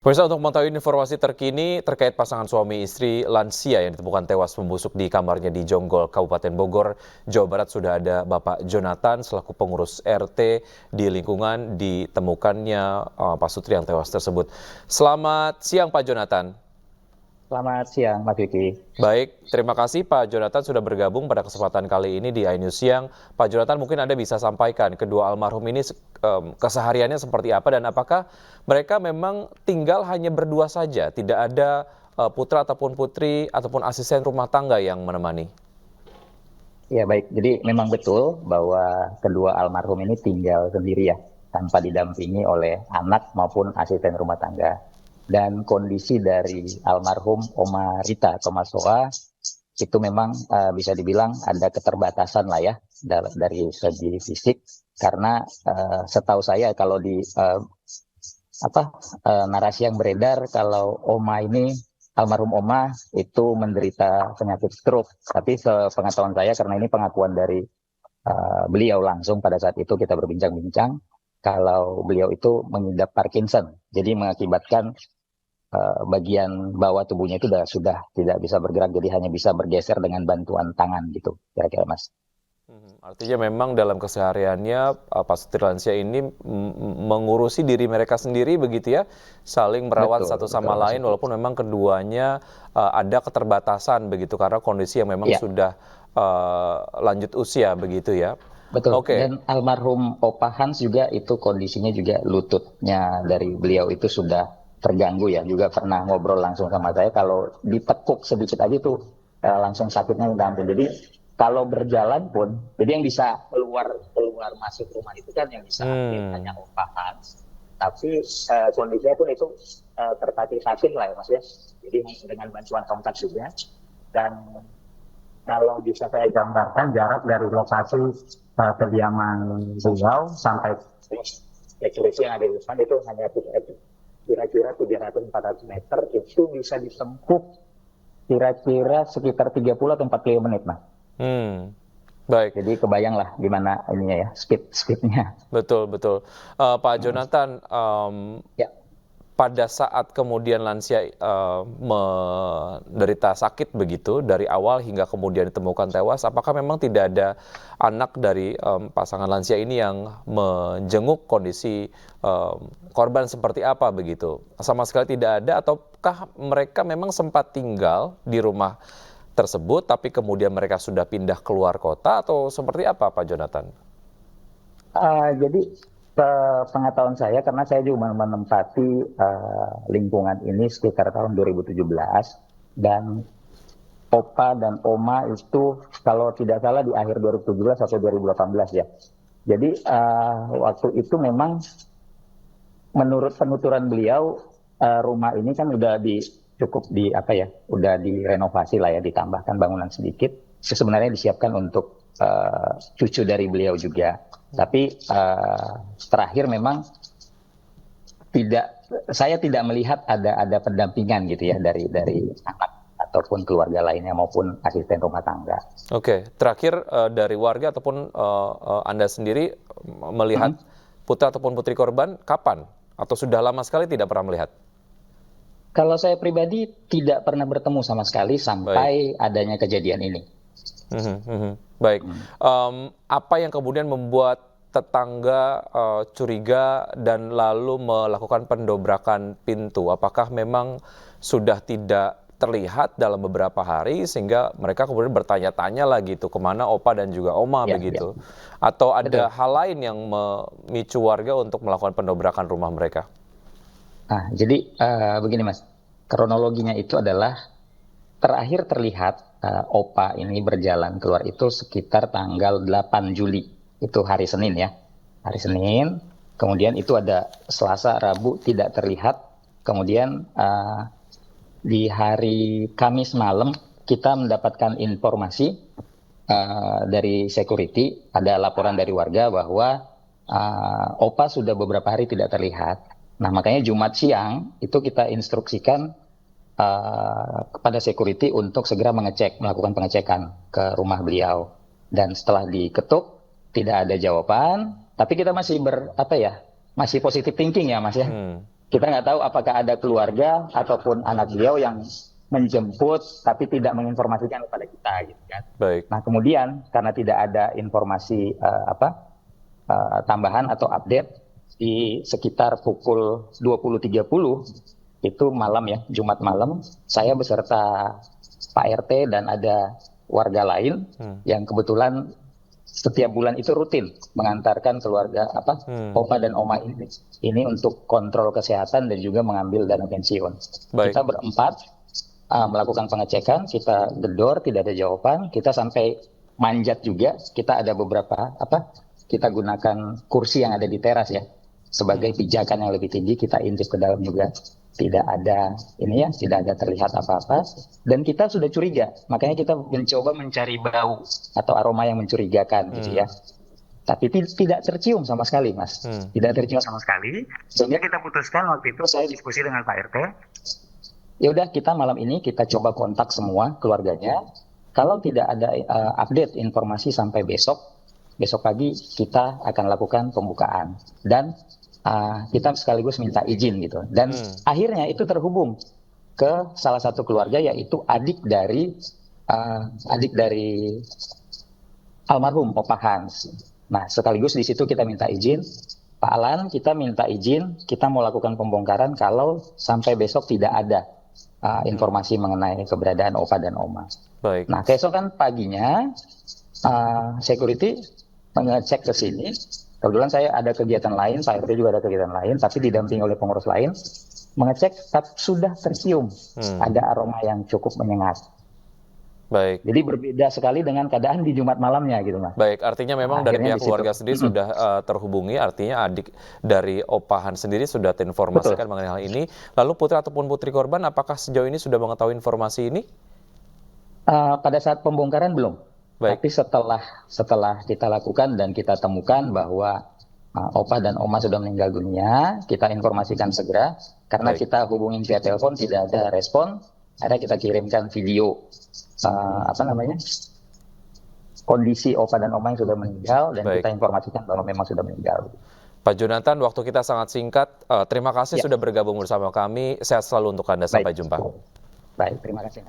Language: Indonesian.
Pemirsa, untuk mengetahui informasi terkini terkait pasangan suami istri lansia yang ditemukan tewas membusuk di kamarnya di Jonggol, Kabupaten Bogor, Jawa Barat, sudah ada Bapak Jonathan selaku pengurus RT di lingkungan ditemukannya Pak Sutri yang tewas tersebut. Selamat siang Pak Jonathan. Selamat siang, Mas Vicky. Baik, terima kasih Pak Jonathan sudah bergabung pada kesempatan kali ini di iNews Siang. Pak Jonathan, mungkin Anda bisa sampaikan kedua almarhum ini kesehariannya seperti apa dan apakah mereka memang tinggal hanya berdua saja, tidak ada putra ataupun putri ataupun asisten rumah tangga yang menemani? Ya baik, jadi memang betul bahwa kedua almarhum ini tinggal sendiri ya, tanpa didampingi oleh anak maupun asisten rumah tangga. Dan kondisi dari almarhum Oma Rita atau Mas Soa itu memang bisa dibilang ada keterbatasan lah ya dari segi fisik, karena setahu saya kalau di narasi yang beredar kalau Oma ini almarhum Oma itu menderita penyakit stroke. Tapi sepengetahuan saya, karena ini pengakuan dari beliau langsung pada saat itu kita berbincang-bincang, kalau beliau itu mengidap Parkinson, jadi mengakibatkan bagian bawah tubuhnya itu sudah tidak bisa bergerak, jadi hanya bisa bergeser dengan bantuan tangan gitu, kira-kira Mas. Artinya memang dalam kesehariannya Pak Sutri lansia ini mengurusi diri mereka sendiri begitu ya, saling merawat Betul, satu betul sama Mas. lain walaupun memang keduanya ada keterbatasan begitu karena kondisi yang memang Ya, sudah lanjut usia begitu ya. betul. Oke. Dan almarhum Opa Hans juga itu kondisinya juga lututnya dari beliau itu sudah terganggu ya. Juga pernah ngobrol langsung sama saya, kalau ditekuk sedikit aja tuh langsung sakitnya minta ampun. Jadi kalau berjalan pun, jadi yang bisa keluar keluar masuk rumah itu kan yang bisa aktif hanya Hmm. Opa Hans. Tapi kondisinya pun itu tertatih-tatih lah ya Mas ya. Jadi dengan bantuan tongkat juga. Dan kalau bisa saya gambarkan jarak dari lokasi kediaman beliau sampai security yang ada di depan itu hanya kira-kira 300-400 meter, itu bisa ditempuh kira-kira sekitar 30 atau 40 menit, Mas. Hmm. Baik. Jadi kebayanglah gimana ininya ya, speednya. Betul, betul. Pak Jonathan, Ya. pada saat kemudian lansia menderita sakit begitu dari awal hingga kemudian ditemukan tewas, apakah memang tidak ada anak dari pasangan lansia ini yang menjenguk kondisi korban seperti apa begitu? Sama sekali tidak ada, ataukah mereka memang sempat tinggal di rumah tersebut tapi kemudian mereka sudah pindah keluar kota atau seperti apa Pak Jonathan? Jadi pengetahuan saya, karena saya juga menempati lingkungan ini sekitar tahun 2017, dan Opa dan Oma itu kalau tidak salah di akhir 2017 atau 2018 ya. Jadi waktu itu memang menurut penuturan beliau, rumah ini kan cukup di apa ya, udah direnovasi lah ya, ditambahkan bangunan sedikit. Sebenarnya disiapkan untuk cucu dari beliau juga. Tapi terakhir memang saya tidak melihat ada pendampingan gitu ya dari anak ataupun keluarga lainnya maupun asisten rumah tangga. Oke, terakhir dari warga ataupun Anda sendiri melihat putra ataupun putri korban kapan? Atau sudah lama sekali tidak pernah melihat? Kalau saya pribadi tidak pernah bertemu sama sekali Baik. sampai adanya kejadian ini. Baik. Apa yang kemudian membuat tetangga curiga dan lalu melakukan pendobrakan pintu? Apakah memang sudah tidak terlihat dalam beberapa hari sehingga mereka kemudian bertanya-tanya lagi tuh kemana Opa dan juga Oma Ya, ya, begitu? Atau ada betul. hal lain yang memicu warga untuk melakukan pendobrakan rumah mereka? Jadi begini Mas, kronologinya itu adalah terakhir terlihat Opa ini berjalan keluar itu sekitar tanggal 8 Juli, itu hari Senin ya. Hari Senin, kemudian itu ada Selasa, Rabu tidak terlihat. Kemudian di hari Kamis malam kita mendapatkan informasi dari security, ada laporan dari warga bahwa Opa sudah beberapa hari tidak terlihat. Nah, makanya Jumat siang itu kita instruksikan kepada security untuk segera melakukan pengecekan ke rumah beliau. Dan setelah diketuk tidak ada jawaban, tapi kita masih masih positive thinking ya Mas ya. kita nggak tahu apakah ada keluarga ataupun anak beliau yang menjemput tapi tidak menginformasikan kepada kita gitu kan. Baik. Nah, kemudian karena tidak ada informasi tambahan atau update di sekitar pukul 20.30 itu malam ya, Jumat malam, saya beserta Pak RT dan ada warga lain yang kebetulan setiap bulan itu rutin mengantarkan keluarga opa dan oma ini untuk kontrol kesehatan dan juga mengambil dana pensiun. Baik. Kita berempat melakukan pengecekan, kita gedor tidak ada jawaban, kita sampai manjat juga, kita ada beberapa kita gunakan kursi yang ada di teras ya sebagai pijakan yang lebih tinggi, kita intip ke dalam juga tidak ada tidak ada terlihat apa-apa dan kita sudah curiga, makanya kita mencoba mencari bau atau aroma yang mencurigakan gitu ya. Tapi tidak tercium sama sekali, Mas. Tidak tercium sama sekali. Sehingga kita putuskan waktu itu saya diskusi dengan Pak RT. Ya udah, kita malam ini kita coba kontak semua keluarganya. Kalau tidak ada update informasi sampai besok pagi kita akan lakukan pembukaan dan kita sekaligus minta izin gitu. Dan akhirnya itu terhubung ke salah satu keluarga yaitu adik dari almarhum Opa Hans. Nah, sekaligus di situ kita minta izin, Pak Alan, kita minta izin, kita mau lakukan pembongkaran kalau sampai besok tidak ada informasi mengenai keberadaan Opa dan Oma. Baik. Nah, keesokan paginya security mengecek ke sini. Kebetulan saya ada kegiatan lain, Pak RT juga ada kegiatan lain, tapi didampingi oleh pengurus lain, mengecek sudah tercium ada aroma yang cukup menyengat. Baik. Jadi berbeda sekali dengan keadaan di Jumat malamnya gitu, Mas. Baik, artinya memang dari pihak keluarga sendiri sudah terhubungi, artinya adik dari Opahan sendiri sudah terinformasikan mengenai hal ini. Lalu putra ataupun putri korban, apakah sejauh ini sudah mengetahui informasi ini? Pada saat pembongkaran belum. Baik. Tapi setelah kita lakukan dan kita temukan bahwa Opa dan Oma sudah meninggal dunia, kita informasikan segera. Karena kita hubungin via telepon tidak ada respon, akhirnya kita kirimkan video kondisi Opa dan Oma yang sudah meninggal dan kita informasikan bahwa memang sudah meninggal. Pak Jonathan, waktu kita sangat singkat. Terima kasih sudah bergabung bersama kami. Sehat selalu untuk Anda. Sampai jumpa. Baik, terima kasih.